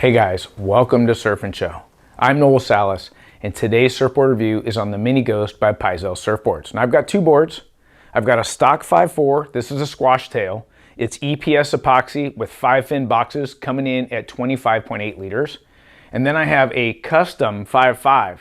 Hey guys, welcome to Surf and Show. I'm Noel Salas, and today's surfboard review is on the Mini Ghost by Pyzel surfboards. And I've got two boards. I've got a stock 5.4. This is a squash tail. It's EPS epoxy with 5 fin boxes coming in at 25.8 liters. And then I have a custom 5.5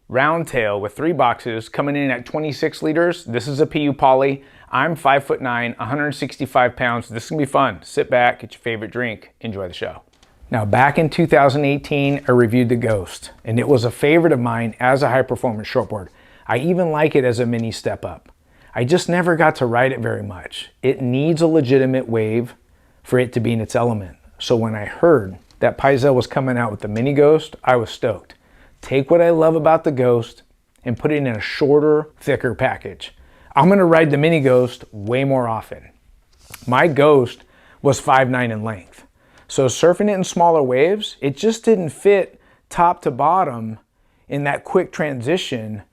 Roundtail with 3 boxes coming in at 26 liters. This is a PU poly. I'm 5'9", 165 pounds. This is gonna be fun. Sit back, get your favorite drink, enjoy the show. Now, back in 2018, I reviewed the Ghost, and it was a favorite of mine as a high-performance shortboard. I even like it as a mini step-up. I just never got to ride it very much. It needs a legitimate wave for it to be in its element. So when I heard that Pyzel was coming out with the Mini Ghost, I was stoked. Take what I love about the Ghost and put it in a shorter, thicker package. I'm gonna ride the Mini Ghost way more often. My Ghost was 5'9" in length. So surfing it in smaller waves, it just didn't fit top to bottom in that quick transition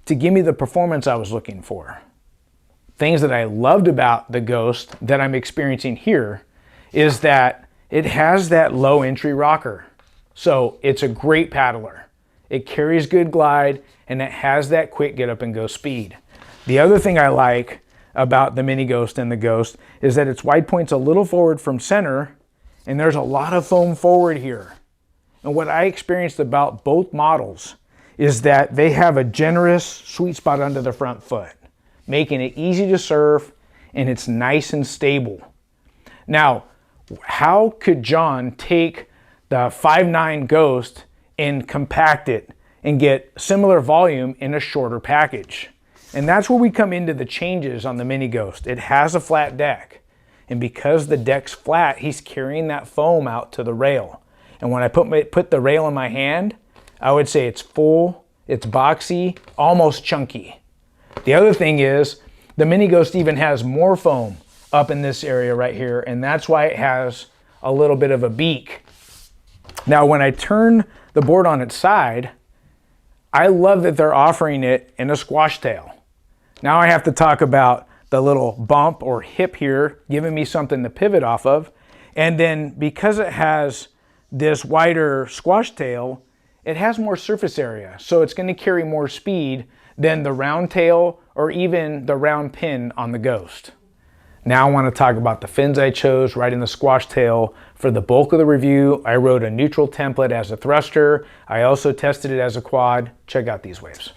to give me the performance I was looking for. Things that I loved about the Ghost that I'm experiencing here is that it has that low entry rocker. So it's a great paddler. It carries good glide and it has that quick get up and go speed. The other thing I like about the Mini Ghost and the Ghost is that its wide point's a little forward from center, and there's a lot of foam forward here. And what I experienced about both models is that they have a generous sweet spot under the front foot, making it easy to surf, and it's nice and stable. Now, how could John take the 5'9" Ghost and compact it and get similar volume in a shorter package? And that's where we come into the changes on the Mini Ghost. It has a flat deck. And because the deck's flat, he's carrying that foam out to the rail. And when I put the rail in my hand, I would say it's full, it's boxy, almost chunky. The other thing is, the Mini Ghost even has more foam up in this area right here, and that's why it has a little bit of a beak. Now, when I turn the board on its side, I love that they're offering it in a squash tail. Now I have to talk about the little bump or hip here, giving me something to pivot off of. And then because it has this wider squash tail, it has more surface area. So it's gonna carry more speed than the round tail or even the round pin on the Ghost. Now I wanna talk about the fins I chose riding the squash tail. For the bulk of the review, I rode a neutral template as a thruster. I also tested it as a quad. Check out these waves.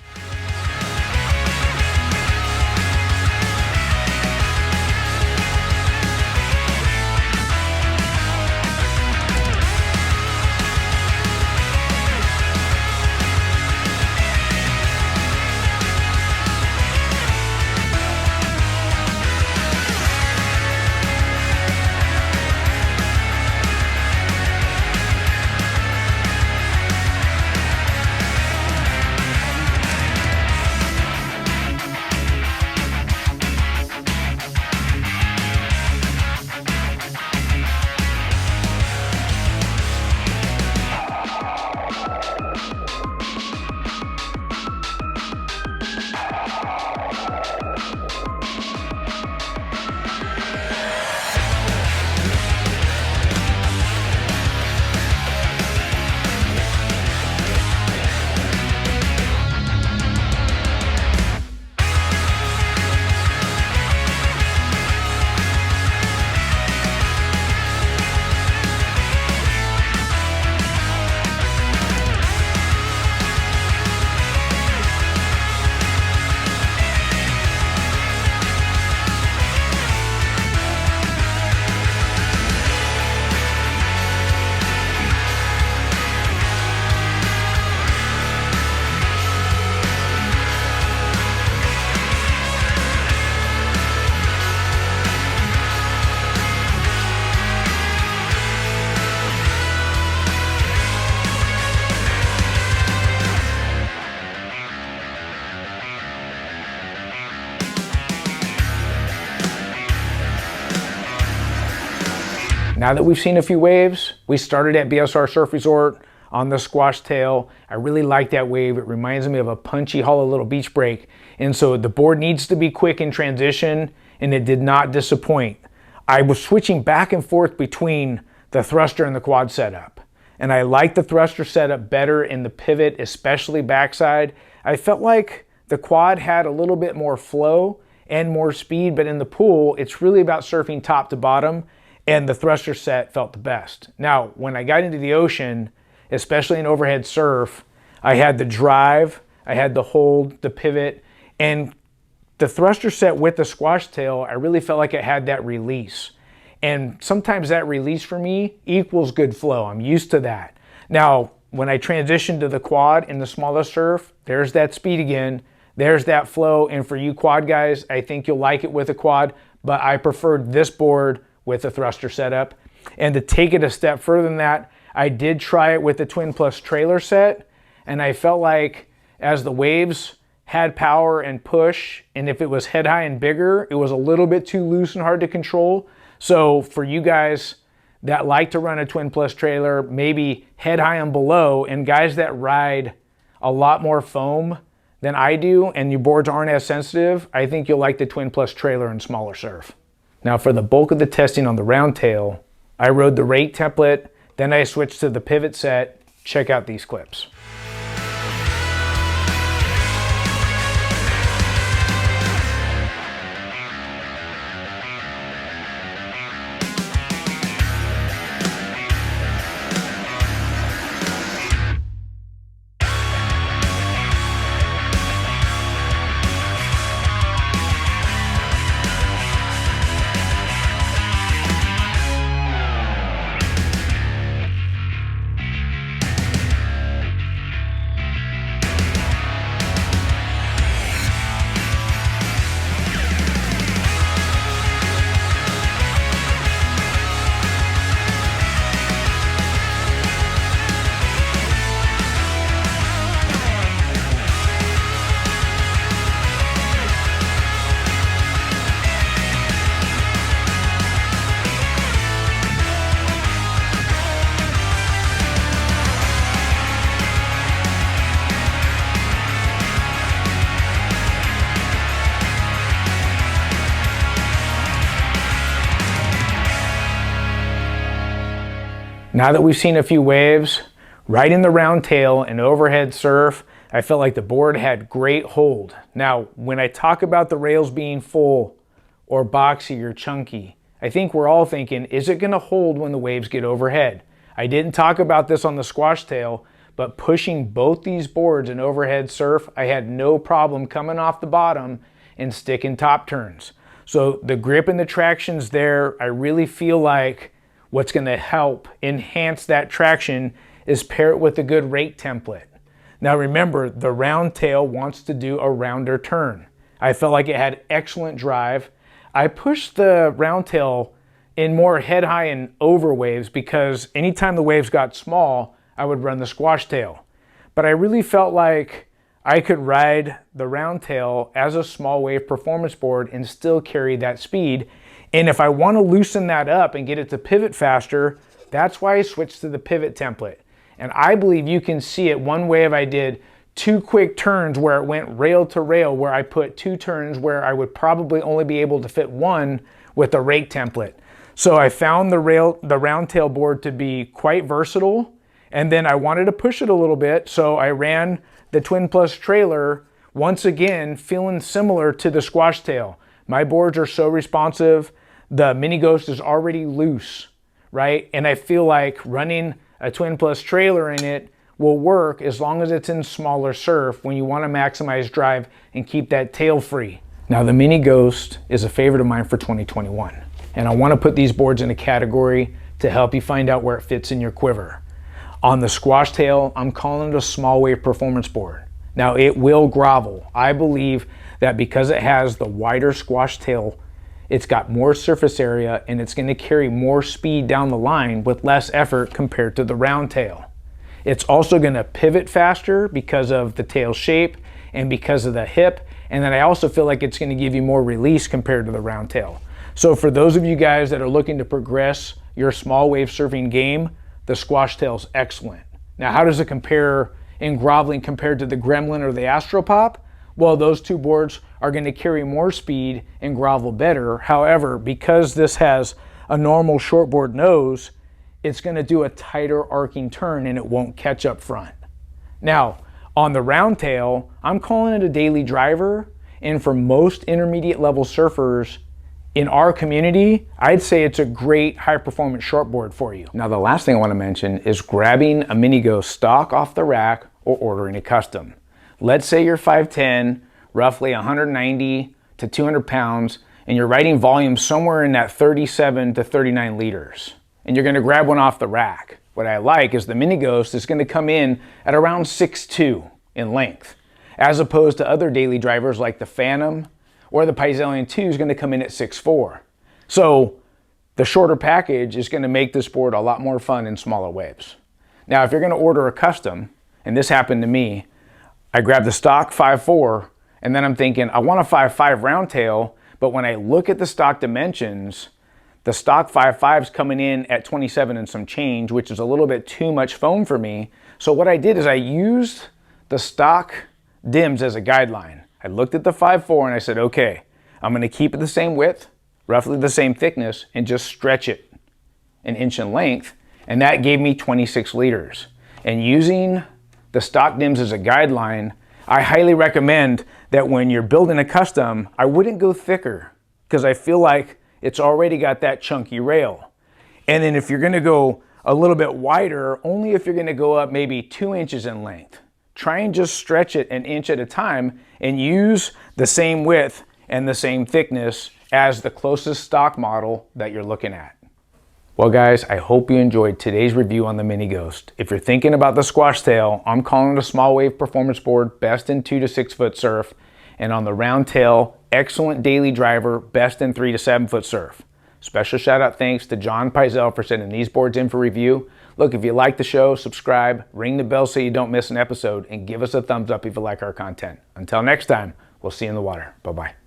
Now that we've seen a few waves, we started at BSR Surf Resort on the squash tail. I really like that wave. It reminds me of a punchy, hollow little beach break. And so the board needs to be quick in transition, and it did not disappoint. I was switching back and forth between the thruster and the quad setup. and I like the thruster setup better in the pivot, especially backside. I felt like the quad had a little bit more flow and more speed, but in the pool, it's really about surfing top to bottom, and the thruster set felt the best. Now, when I got into the ocean, especially in overhead surf, I had the drive, I had the hold, the pivot, and the thruster set with the squash tail, I really felt like it had that release. And sometimes that release for me equals good flow. I'm used to that. Now, when I transitioned to the quad in the smaller surf, there's that speed again, there's that flow. And for you quad guys, I think you'll like it with a quad, but I preferred this board with a thruster setup. And to take it a step further than that, I did try it with the Twin Plus trailer set, and I felt like as the waves had power and push, and if it was head high and bigger, it was a little bit too loose and hard to control. So for you guys that like to run a Twin Plus trailer, maybe head high and below, and guys that ride a lot more foam than I do, and your boards aren't as sensitive, I think you'll like the Twin Plus trailer in smaller surf. Now for the bulk of the testing on the Roundtail, I rode the rake template, then I switched to the pivot set. Check out these clips. Now that we've seen a few waves, riding the Roundtail and overhead surf, I felt like the board had great hold. Now, when I talk about the rails being full or boxy or chunky, I think we're all thinking, is it gonna hold when the waves get overhead? I didn't talk about this on the squash tail, but pushing both these boards in overhead surf, I had no problem coming off the bottom and sticking top turns. So the grip and the traction's there. I really feel like what's going to help enhance that traction is pair it with a good rake template. Now remember, the Roundtail wants to do a rounder turn. I felt like it had excellent drive. I pushed the Roundtail in more head high and over waves because anytime the waves got small, I would run the squash tail. But I really felt like I could ride the Roundtail as a small wave performance board and still carry that speed. And if I want to loosen that up and get it to pivot faster, that's why I switched to the pivot template. And I believe you can see it. One wave I did 2 quick turns where it went rail to rail, where I put 2 turns where I would probably only be able to fit 1 with the rake template. So I found the Roundtail board to be quite versatile, and then I wanted to push it a little bit, so I ran the Twin Plus trailer, once again feeling similar to the squash tail. My boards are so responsive. The Mini Ghost is already loose, right? And I feel like running a Twin Plus trailer in it will work as long as it's in smaller surf when you want to maximize drive and keep that tail free. Now the Mini Ghost is a favorite of mine for 2021. And I want to put these boards in a category to help you find out where it fits in your quiver. On the squash tail, I'm calling it a small wave performance board. Now it will grovel. I believe that because it has the wider squash tail, it's got more surface area and it's going to carry more speed down the line with less effort compared to the Roundtail. It's also going to pivot faster because of the tail shape and because of the hip, and then I also feel like it's going to give you more release compared to the Roundtail. So for those of you guys that are looking to progress your small wave surfing game, the squash tail is excellent. Now how does it compare in groveling compared to the Gremlin or the Astropop? Well, those 2 boards are going to carry more speed and grovel better. However, because this has a normal shortboard nose, it's going to do a tighter arcing turn and it won't catch up front. Now, on the Roundtail, I'm calling it a daily driver, and for most intermediate level surfers in our community, I'd say it's a great high performance shortboard for you. Now, the last thing I want to mention is grabbing a Mini Ghost stock off the rack or ordering a custom. Let's say you're 5'10", roughly 190 to 200 pounds, and you're riding volume somewhere in that 37 to 39 liters, and you're going to grab one off the rack. What I like is the Mini Ghost is going to come in at around 6'2" in length, as opposed to other daily drivers like the Phantom or the Pyzel 2 is going to come in at 6'4". So the shorter package is going to make this board a lot more fun in smaller waves. Now, if you're going to order a custom, and this happened to me, I grabbed the stock 5'4", and then I'm thinking, I want a 5'5" Roundtail, but when I look at the stock dimensions, the stock 5'5" is coming in at 27 and some change, which is a little bit too much foam for me. So what I did is I used the stock dims as a guideline. I looked at the 5'4" and I said, okay, I'm going to keep it the same width, roughly the same thickness, and just stretch it an inch in length. And that gave me 26 liters. And using the stock dims as a guideline, I highly recommend that when you're building a custom, I wouldn't go thicker because I feel like it's already got that chunky rail. And then if you're going to go a little bit wider, only if you're going to go up maybe 2 inches in length. Try and just stretch it an inch at a time and use the same width and the same thickness as the closest stock model that you're looking at. Well guys, I hope you enjoyed today's review on the Mini Ghost. If you're thinking about the Squash Tail, I'm calling it a small wave performance board, best in 2 to 6 foot surf. And on the Roundtail, excellent daily driver, best in 3 to 7 foot surf. Special shout out thanks to John Pyzel for sending these boards in for review. Look, if you like the show, subscribe, ring the bell so you don't miss an episode, and give us a thumbs up if you like our content. Until next time, we'll see you in the water. Bye-bye.